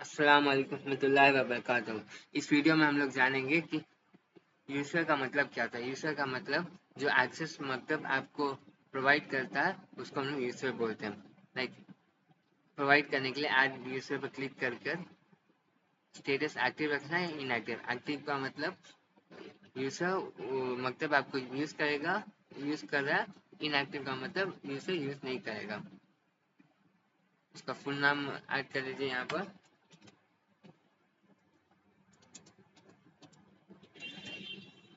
अस्सलाम वालेकुम रहमतुल्लाहि व बरकातहू। इस वीडियो में हम लोग जानेंगे कि यूजर का मतलब क्या होता है। यूजर का मतलब जो एक्सेस मतलब आपको प्रोवाइड करता है उसको हम लोग यूजर बोलते हैं। लाइक प्रोवाइड करने के लिए ऐड यूजर पर क्लिक कर कर स्टेटस एक्टिव रखना है इनएक्टिव। एक्टिव का मतलब यूजर मतलब आपको यूज कर रहा है। इनएक्टिव का मतलब यूजर यूज नहीं करेगा। उसका फुल नाम ऐड कर लीजिए यहाँ पर।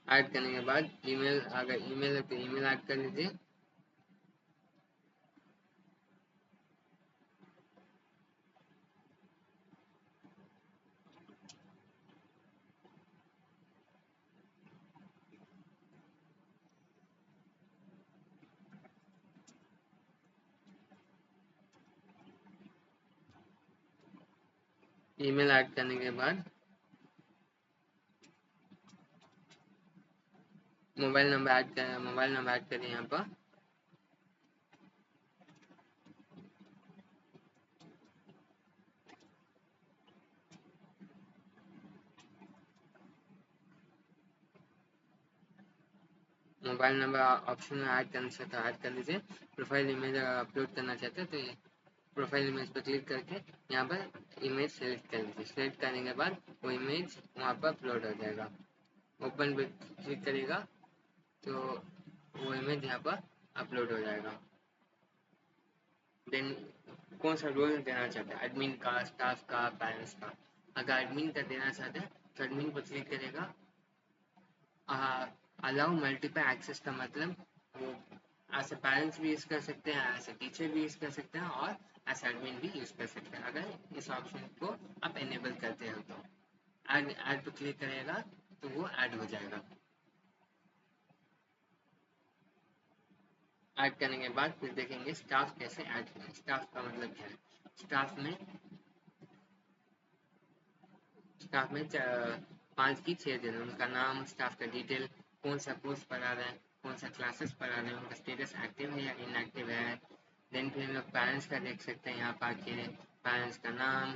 ऐड करने के बाद ईमेल, अगर ईमेल है तो ईमेल ऐड कर लीजिए। ईमेल ऐड करने के बाद मोबाइल नंबर ऐड करिए यहाँ पर। मोबाइल नंबर ऑप्शन में ऐड करना चाहते हो ऐड कर लीजिए। प्रोफाइल इमेज अपलोड करना चाहते हैं तो प्रोफाइल इमेज पर क्लिक करके यहाँ पर इमेज सेलेक्ट कर लीजिए। सेलेक्ट करने के बाद वो इमेज वहाँ पर अपलोड हो जाएगा। ओपन पे क्लिक करिएगा तो वो इमेज यहाँ पर अपलोड हो जाएगा। देन कौन सा रोल देना चाहते हैं, एडमिन का, स्टाफ का, पेरेंट्स का। अगर एडमिन का देना चाहते हैं तो एडमिन पर क्लिक करेगा। अलाउ मल्टीपल एक्सेस का मतलब वो एज ए पेरेंट्स भी यूज़ कर सकते हैं, एज ए टीचर भी यूज़ कर सकते हैं और एज एडमिन भी यूज़ कर सकते हैं अगर इस ऑप्शन को आप एनेबल करते हो तो। ऐड पर क्लिक करेगा तो वो ऐड हो जाएगा। ऐड करने के बाद फिर देखेंगे स्टाफ कैसे ऐड करें। स्टाफ का मतलब क्या है। स्टाफ में 5 की 6 दिन उनका नाम, स्टाफ का डिटेल, कौन सा कोर्स पढ़ा रहे हैं, कौन सा क्लासेस पढ़ा रहे हैं, उनका स्टेटस एक्टिव है या इनएक्टिव है। देन फिर हम लोग पेरेंट्स का देख सकते हैं यहाँ पर आके। पेरेंट्स का नाम,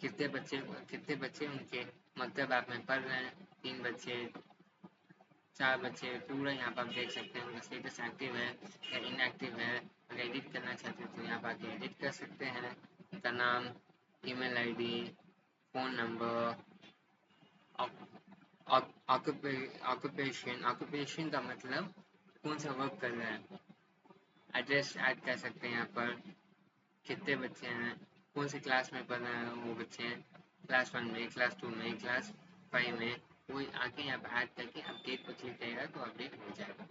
कितने बच्चे उनके मतलब आप में पढ़ रहे हैं, 3 बच्चे, 4 बच्चे, पूरा यहाँ पर आप देख सकते हैं। उनका स्टेटस एक्टिव है या इनएक्टिव है। अगर एडिट करना चाहते हैं तो यहाँ पर आके एडिट कर सकते हैं। उनका नाम, email ID, phone number, occupation का मतलब कौन सा वर्क कर रहे हैं। एड्रेस ऐड कर सकते हैं यहाँ पर। कितने बच्चे हैं, कौन से क्लास में पढ़ रहे हैं वो बच्चे हैं, क्लास 1 में, क्लास 2 में, क्लास 5 में। वो आके यहाँ पर ऐड करके अपडेट पर क्लिक करेगा तो अपडेट हो जाएगा।